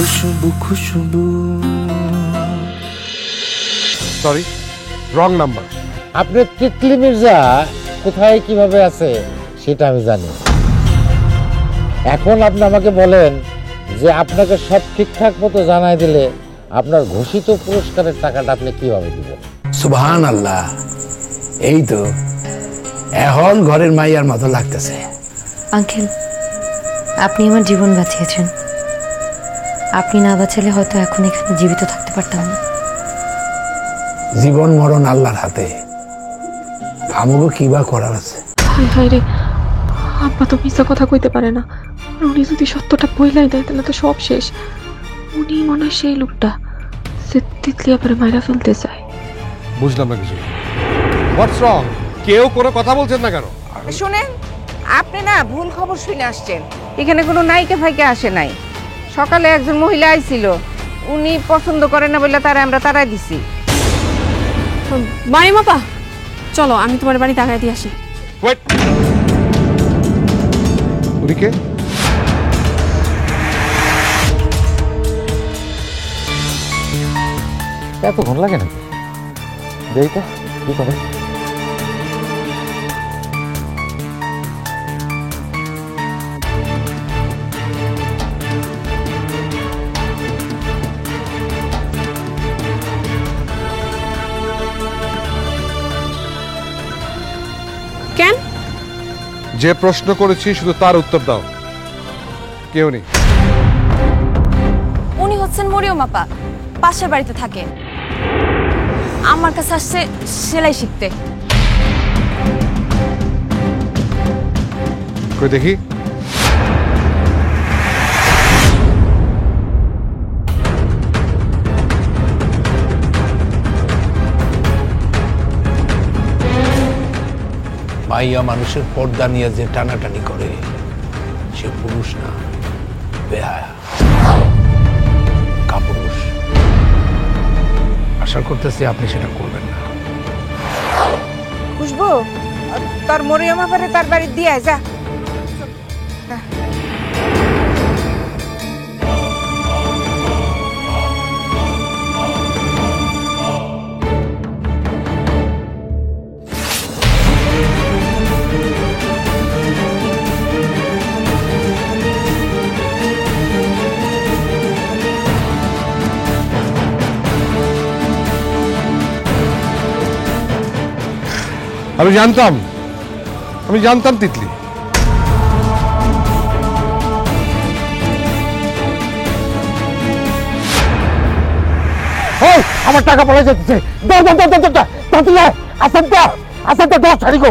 খুশবু খুশবু। Sorry, wrong number. আপনার তিতলি মির্জা কোথায় কিভাবে আছে সেটা আমি জানি। এখন আপনি আমাকে বলেন যে আপনাকে সব ঠিকঠাক মতো জানাই দিলে আপনার ঘোষিত পুরস্কারের টাকাটা আপনি কিভাবে দিবেন? সুবহানাল্লাহ, এই তো এখন ঘরের মাইয়ার মতো লাগতেছে। আঙ্কেল, আপনি আমার জীবন বাঁচিয়েছেন। আপনি না বাঁচালে হয়তো এখন এখানে জীবিত থাকতে পারতাম না। জীবন মরণ আল্লাহর হাতে, আমগো কিবা করার আছে। হায় রে, আব্বা তো মিথ্যা কথা কইতে পারে না। আর উনি যদি সত্যটা বইলাই দেয় তাহলে তো সব শেষ। উনি মনে হয় সেই লোকটা যে তিতলি আবার মাইরা ফেলতে চায়। বুঝলাম না কিছু। হোয়াটস রং? কেউ কোনো কথা বলছেন না কেন? শুনেন, আপনি না ভুল খবর শুনে আসছেন। এখানে কোনো নায়িকা ফাইকা আসে নাই। সকালে একজন মহিলা আইছিল, উনি পছন্দ করে না বলে তারা আমরা তাড়াই দিছি। মারি মাপা, চলো আমি তোমার বাড়ি তাকাই দিয়ে আসি। ওয়েট, উনি কে? এতক্ষণ লাগে নাকি? দেই তো কি করে। কেন? যে প্রশ্ন করেছি শুধু তার উত্তর দাও। কেউ নেই। উনি হচ্ছেন মরিয়ম আপা, পাশের বাড়িতে থাকে। আমার কাছে আসছে সেলাই শিখতে। কই দেখি। মাইয়া মানুষের পর্দা নিয়ে যে টানাটানি করে সে পুরুষ না, বেহায়া, কাপুরুষ। আশা করতেছি আপনি সেটা করবেন না। খুশবু, তোর মরিয়ম আপারে তার বাড়ি দিয়ে যা। আমি জানতাম তিতলি। আমার টাকা পড়ে যেতেছে। আসানটা দশ তারিখ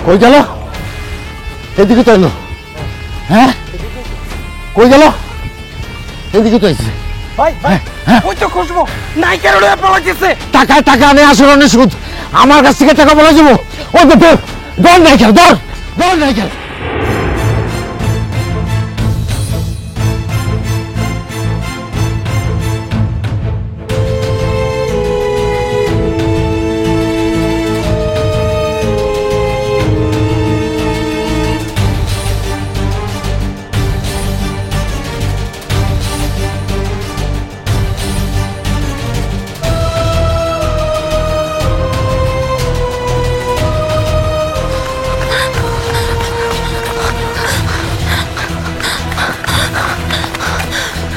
কই গেল? এদিকে তো এলো। হ্যাঁ, কই গেল? এদিকে তো এসেছে। টাকা নেই, আসলে সুদ। আমার কাছ থেকে টাকা বলে যাবো। ওই তো দর নাই খেল, দর নাই খেল।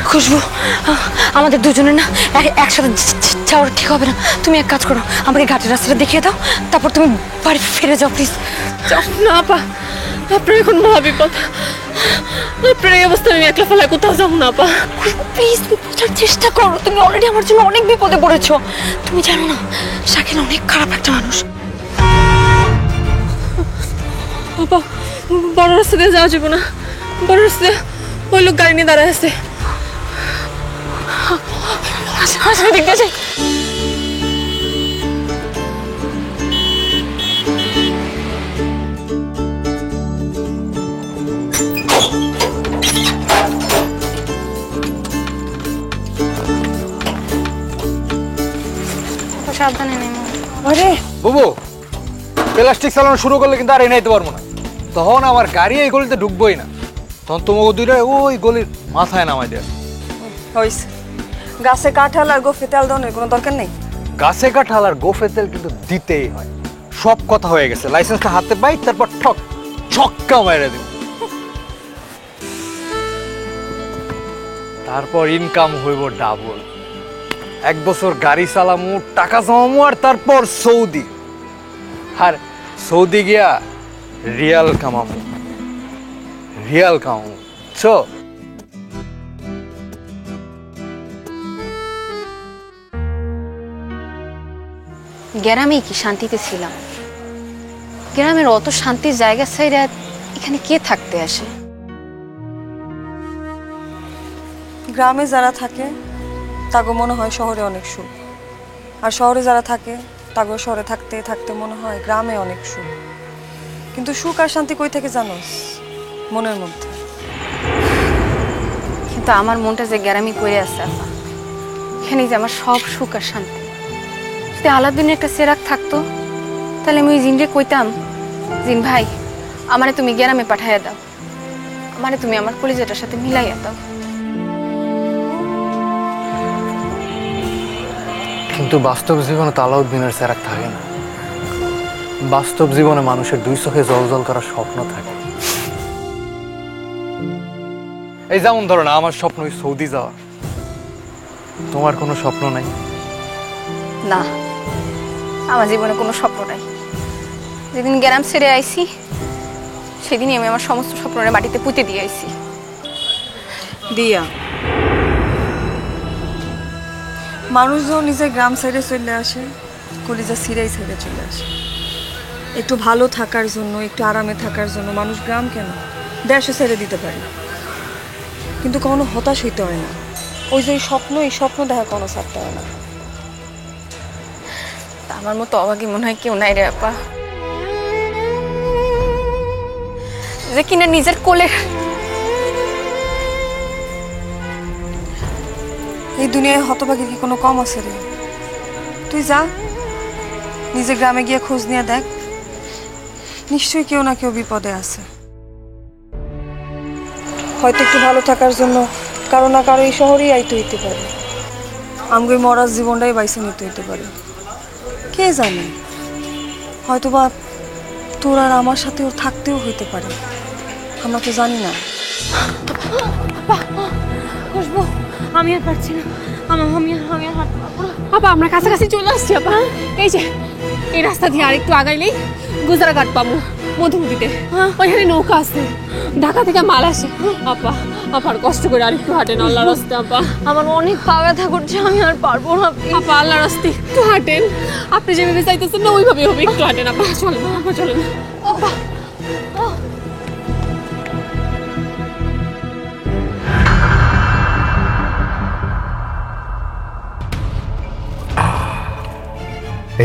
খুশবু, আমাদের দুজনের না একসাথে যাওয়ার ঠিক হবে না। তুমি এক কাজ করো, আমাকে ঘাটের রাস্তাটা দেখিয়ে দাও, তারপর তুমি বাড়ি ফিরে যাও প্লিজ। না আপা, আপনার এখন মহা বিপদ। আপনার এই অবস্থা আমি একলা ফেলায় কোথাও যাবো না আপা। প্লিজ বোঝার চেষ্টা করো, তুমি অলরেডি আমার জন্য অনেক বিপদে পড়েছো। তুমি জানো না শাকিল অনেক খারাপ একটা মানুষ। আপা, বড় রাস্তা দিয়ে যাওয়া যাবে না। বড় রাস্তা ওই লোক গাড়ি নিয়ে দাঁড়ায় আছে। দেখতে চাই। সাবধানে নেমো। আরে বুবু প্লাস্টিক চালানো শুরু করলে কিন্তু আর এনাইতে পারবো না, তখন আমার গাড়ি এই গলিতে ঢুকবোই না, তখন তোমাকে দুইটা ওই গলির মাথায় নামাই দেয়। হয়েছে, গাছে কাঁঠাল আর গোফে তেল দেওয়ার কোনো দরকার নেই। গাছে কাঁঠাল আর গোফে তেল কিন্তু দিতেই হয়। সব কথা হয়ে গেছে, লাইসেন্সটা হাতে পাই, তারপর ঠক ছক্কা মেরে দেব, তারপর ইনকাম হইব ডাবল। 1 বছর গাড়ি চালামু, টাকা জমামু, আর তারপর সৌদি, আর সৌদি গিয়া রিয়াল কামামু, রিয়াল কামামু। চো গ্রামে কি শান্তিতে ছিলাম, গ্রামের অত শান্তির জায়গা ছাইরা এখানে কে থাকতে আসে? গ্রামে যারা থাকে তাগো মনে হয় শহরে অনেক সুখ, আর শহরে যারা থাকে তাগো শহরে থাকতে থাকতে মনে হয় গ্রামে অনেক সুখ। কিন্তু সুখ আর শান্তি কই থেকে জানোস? মনের মধ্যে। কিন্তু আমার মনটা যে গ্রামে পড়ে আছে আপা, এখানে যে আমার সব সুখ আর শান্তি। যদি আলাদিনের একটা সেরাক থাকতো, তাহলে আমি ওই জিনরে কইতাম, জিন ভাই আমারে তুমি গ্রামে পাঠাইয়া দাও, আমারে তুমি আমার কলিজাটার সাথে মিলাইয়া দাও। কিন্তু বাস্তব জীবনে তো আলাউদ্দিনের সেরাক থাকে না। বাস্তব জীবনে মানুষের 2 চোখে জলজল করার স্বপ্ন থাকে। এই যেমন ধরো না, আমার স্বপ্ন ওই সৌদি যাওয়া। তোমার কোনো স্বপ্ন নাই? না, আমার জীবনে কোনো স্বপ্ন নাই। যেদিন গ্রাম ছেড়ে আইছি, সেদিনই আমি আমার সমস্ত স্বপ্নের মাটিতে পুঁতে দিয়ে আইছি। দিয়া, মানুষ যখন নিজের গ্রাম সাইডে চলে আসে, কলিজা সিরাই সাইডে চলে আসে। একটু ভালো থাকার জন্য, একটু আরামে থাকার জন্য মানুষ গ্রাম কেন দেশও ছেড়ে দিতে পারে, কিন্তু কখনো হতাশ হইতে হয় না। ওই যে স্বপ্ন, এই স্বপ্ন দেখা কোনো ছাড়তে হয় না। তা আমার মতো অভাগী মনে হয় কেউ নাই রে আপা, যে কিনা নিজের কোলে এই দুনিয়ায় হতভাগী কি কোনো কম আছে রে? তুই যা নিজের গ্রামে গিয়ে খোঁজ নিয়ে দেখ, নিশ্চয়ই কেউ না কেউ বিপদে আছে। হয়তো একটু ভালো থাকার জন্য কারো না কারো এই শহরেই আইতে হইতে পারে, আমগো মরার জীবনটাই বাইসে নিতে হইতে পারে। কে জানে, হয়তো বা তোর আর আমার সাথে ওর থাকতেও হইতে পারে, আমরা তো জানি না। খুশবু, আমি আর পারছি না, আমি আর আপা আমরা কাছাকাছি চলে আসছি আপা। এই যে এই রাস্তা দিয়ে আরেকটু আগাইলেই গুজরাঘাট পাবো, মধুমতিতে। ওইখানে নৌকা আছে, ঢাকা থেকে মাল আসে। আপা আপার কষ্ট করে আরেকটু হাঁটেন আল্লাহর রাস্তে। আপা আমার অনেক পা ব্যথা করছে, আমি আর পারবো না। আপা আল্লাহর রাস্তে একটু হাঁটেন, আপনি যেভাবে চাইতেছেন না ওইভাবে হবে, একটু হাঁটেন আপা। চলেন আপা, চলেন আপা।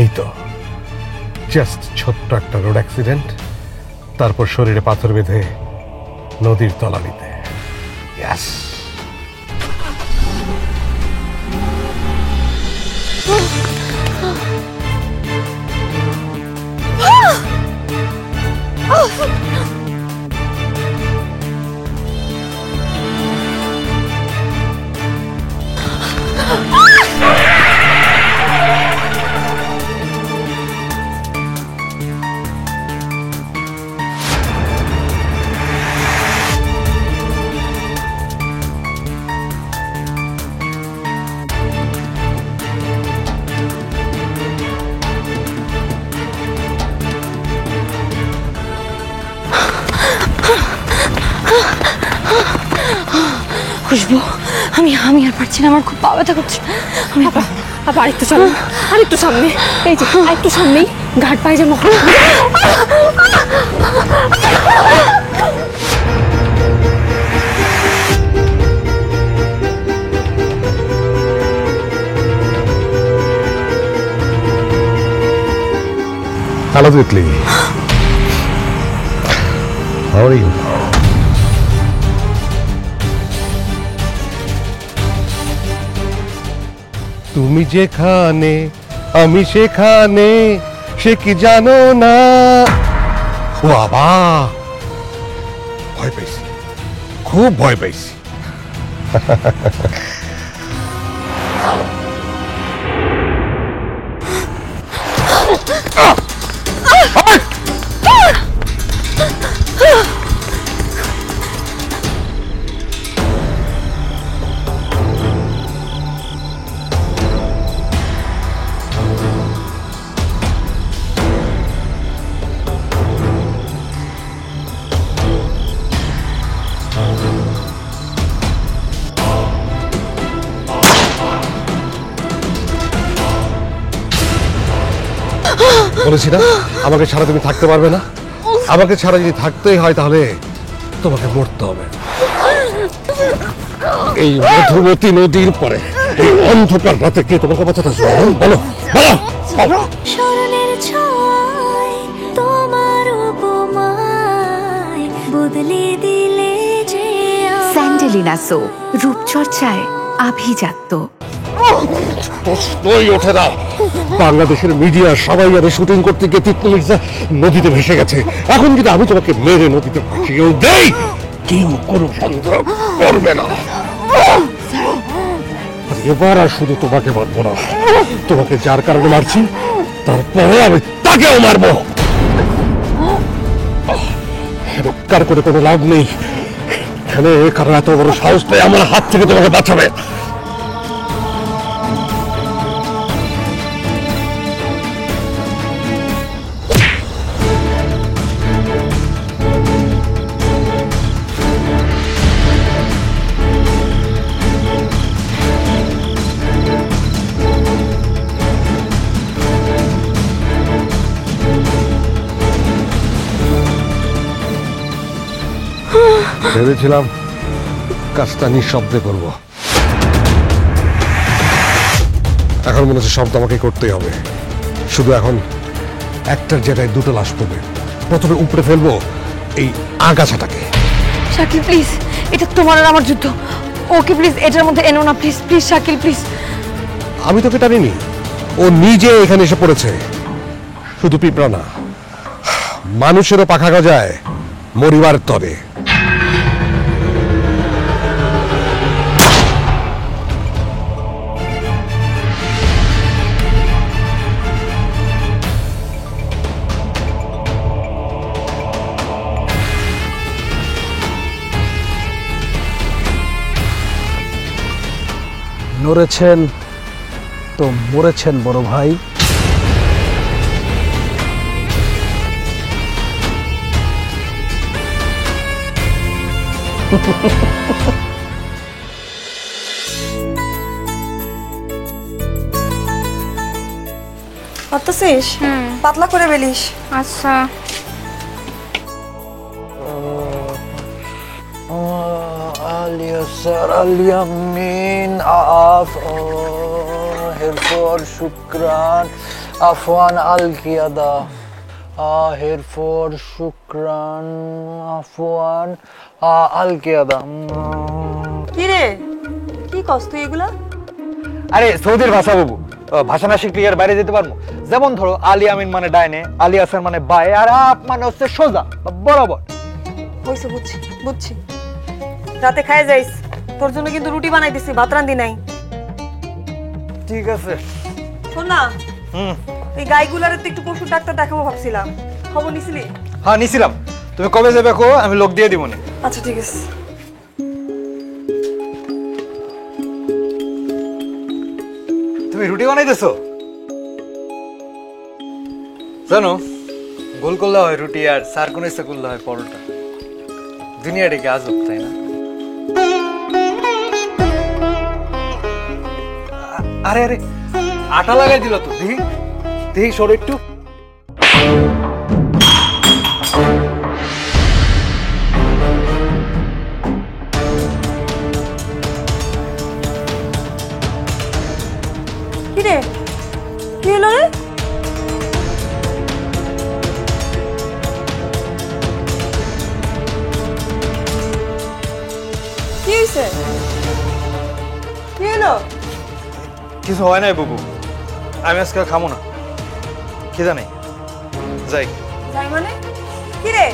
এই তো জাস্ট ছোট্ট একটা রোড অ্যাক্সিডেন্ট, তারপর শরীরে পাথর বেঁধে নদীর তলানিতে। Yes! খুশবু, আমি আর পারছি না, আমার খুব পা ব্যথা করছে। আমি আপা আরেকটু চলেন, আরেকটু সামনে। এই যে আরেকটু সামনেই ঘাট পায়ে যাবো। Hello, Ditli. How are you? তুমি যেখানে আমি সেখানে, সে কি জানো না। ও বাবা, ভয় পাইছি, খুব ভয় পাইছি। বলেছি না আমাকে ছাড়া তুমি থাকতে পারবে না। আমাকে ছাড়া যদি থাকতেই হয় তাহলে তোমাকে মরতে হবে। এই মধুমতি নদীর পরে এই অন্ধকার রাতে কে তোমাকে বাঁচাতে আসবে? বলো বলো। স্মরণের ছয় তোমার উপমায় বদলে দিলে যে স্যান্ডেলিনা সো, রূপচর্চায় আভিজাত্য। প্রশ্নই ওঠে না। বাংলাদেশের মিডিয়া সবাই আরে শুটিং করতে গিয়ে তিতলি মির্জা নদীতে ভেসে গেছে। এখন কিন্তু আমি তোমাকে মেরে নদীতে ভাসিয়েও দেই, কেউ কোনো সন্দেহ করবে না। এবার আর শুধু তোমাকে মারবো না, তোমাকে যার কারণে মারছি তারপরে আমি তাকেও মারবো। কার করে কোনো লাভ নেই এখানে, কারণ এত বড় সাহস পেয়ে আমার হাত থেকে তোমাকে বাঁচাবে। ভেবেছিলাম কাজটা নিঃশব্দে করব, এখন মনে হচ্ছে শব্দ আমাকে করতেই হবে। শুধু এখন একটার জায়গায় দুটো লাশ পড়বে। প্রথমে উপরে ফেলবো এই আগাছাটাকে। শাকিল প্লিজ, এটা তোমার আর আমার যুদ্ধ। ওকে প্লিজ এটার মধ্যে এনো না, প্লিজ প্লিজ শাকিল প্লিজ। আমি তোকে টানিনি, ও নিজে এখানে এসে পড়েছে। শুধু পিঁপড়া না, মানুষেরও পাখা গজায় মরিবার তরে। নড়েছেন তো মরেছেন বড় ভাই। পারতেছিস? পাতলা করে বেলিস। আচ্ছা اليسار اليمين هرفور شكرا عفوا القيادة هرفور شكرا عفوا القيادة কি রে, কি কস তুই এগুলা? আরে সৌদির ভাষা বাবু, ভাষা না শিখলে এর বাইরে যেতে পারবো? যেমন ধরো আলী আমিন মানে ডাইনে, আলী আসার মানে বায়ে, আর আপ মানে হচ্ছে সোজা বরাবর। হইছে, বুঝছি বুঝছি। রাতে খায় যাইস, তোর জন্য কিন্তু রুটি বানাই দিছি, ভাত রান্ধি নাই। ঠিক আছে। শোন না, এই গাইগুলার একটু পশু ডাক্তার দেখাবো ভাবছিলাম, খবর নিছিলি? হ্যাঁ নিছিলাম। তুমি কবে যাবে কো, আমি লোক দিয়ে দিব না। আচ্ছা ঠিক আছে। তুমি রুটি বানাইতেছো? জানো গোল করলে হয় রুটি, আর সার্কুনেসে করলে হয় পরোটা। দুনিয়াটা কি আজব, তাই না? আরে আরে আটা লাগাই দিল তো, দেখি দেখি সরে একটু। কি রে, কি হলো রে? কি হয়েছে? কি হলো? কিছু হয় নাই বাবু, আমি আজকে খামো না, খিদা নেই, যাই। যাই মানে কি রে,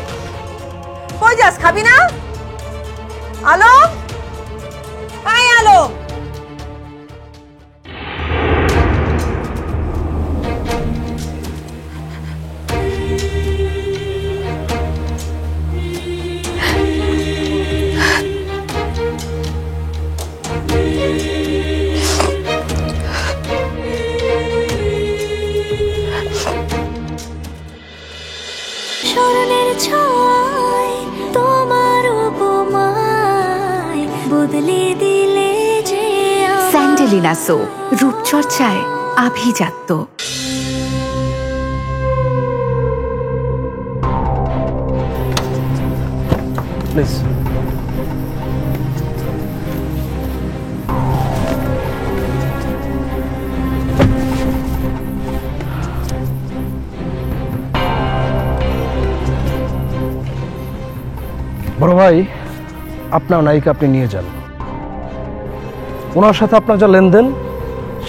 কই যাস, খাবি না? আলম, আয় আলম। স্মরণের ছয় তোমার উপমায় বদলে দিলে যে স্যান্ডেলিনা সো, রূপচর্চায় আভিজাত্য। প্লিজ। বড় ভাই, আপনার নায়িকা আপনি নিয়ে যান। ওনার সাথে আপনার যা লেনদেন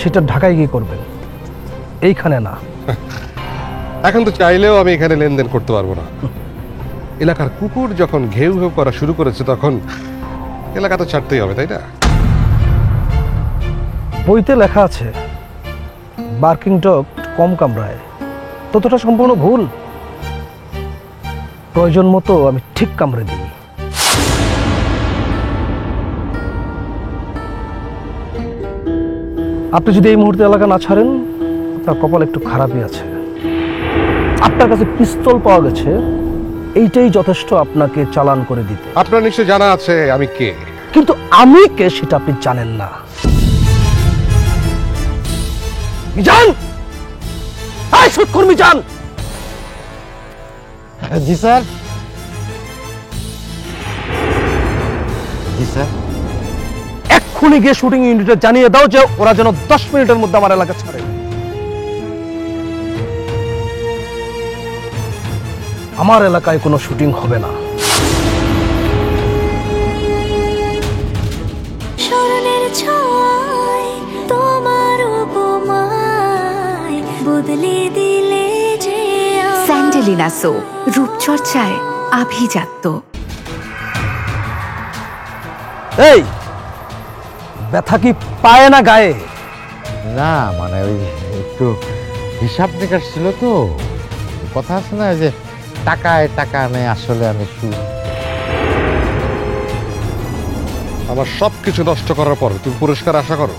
সেটা ঢাকায় গিয়ে করবেন, এইখানে না। এখন তো চাইলেও আমি এখানে লেনদেন করতে পারবো না। এলাকার কুকুর যখন ঘেউ ঘেউ করা শুরু করেছে তখন এলাকা তো ছাড়তেই হবে, তাই না? বইতে লেখা আছে বার্কিং ডগ কম কামড়ায়, ততটা সম্পূর্ণ ভুল। প্রয়োজন মতো আমি ঠিক কামড়ে দিই। আপনি যদি এই মুহূর্তে এলাকা না ছাড়েন, আপনার কপাল একটু খারাপই আছে। আপনার কাছে পিস্তল পাওয়া গেছে, এইটাই যথেষ্ট আপনাকে চালান করে দিতে। আপনার নিশ্চয় জানা আছে আমি কে, কিন্তু আমি কে সেটা আপনি জানেন না। মিজান, এই সুৎখোর মিজান। জি স্যার। জি স্যার। এক্ষুনি গিয়ে শুটিং ইউনিটে জানিয়ে দাও যে ওরা যেন 10 মিনিটের মধ্যে আমার এলাকা ছাড়ে। আমার এলাকায় কোনো শুটিং হবে না। স্মরণের ছয় তোমার উপমায় বদলে দিলে যে স্যান্ডেলিনা সো, রূপচর্চায় আভিজাত্য। এই ব্যথা কি পায় না গায়ে? না মানে ওই একটু হিসাব নিকাশ ছিল তো, কথা আছে না যে টাকায় টাকা নেই, আসলে আমি একটু। আমার সবকিছু নষ্ট করার পর তুমি পুরস্কার আশা করো?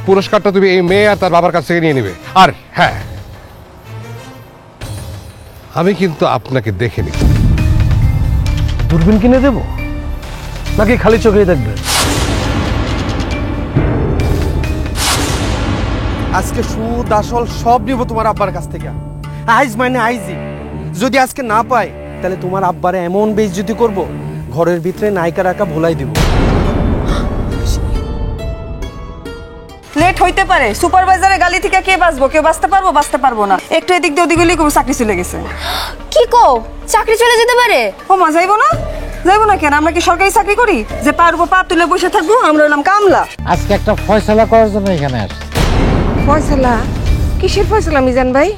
পুরস্কারটা তুমি এই মেয়ে আর তার বাবার কাছ থেকে নিয়ে নিবে। আর হ্যাঁ, আমি কিন্তু আপনাকে দেখে নিব। দূরবীন কিনে দেব নাকি খালি চোখেই দেখবেন? আজকে সুদ আসল সব নিব তোমার আব্বার কাছ থেকে। আইজ মানে আইজি, যদি আজকে না পাই তাহলে তোমার আব্বারে এমন বেইজ্জতি করব, ঘরের ভিতরে নায়িকা রাখা ভুলাই দিব। লেট হইতে পারে, সুপারভাইজারের গালি থেকে কে বাঁচবো? কেউ বাঁচতে পারবো? বাঁচতে পারবো না। একটু এদিক দিয়ে ওদিক গেলেই চাকরি চলে গেছে। কি কো, চাকরি চলে যেতে পারে? ও মা, যাইবো না? যাইবো না কেন? আমরা কি সরকারি চাকরি করি যে পারবো পা তুলে বসে থাকবো? আমরা হলাম কামলা। আজকে একটা ফয়সালা করার জন্য এখানে আসছি। ফয়সালা? কিসের ফয়সালা মিজান ভাই?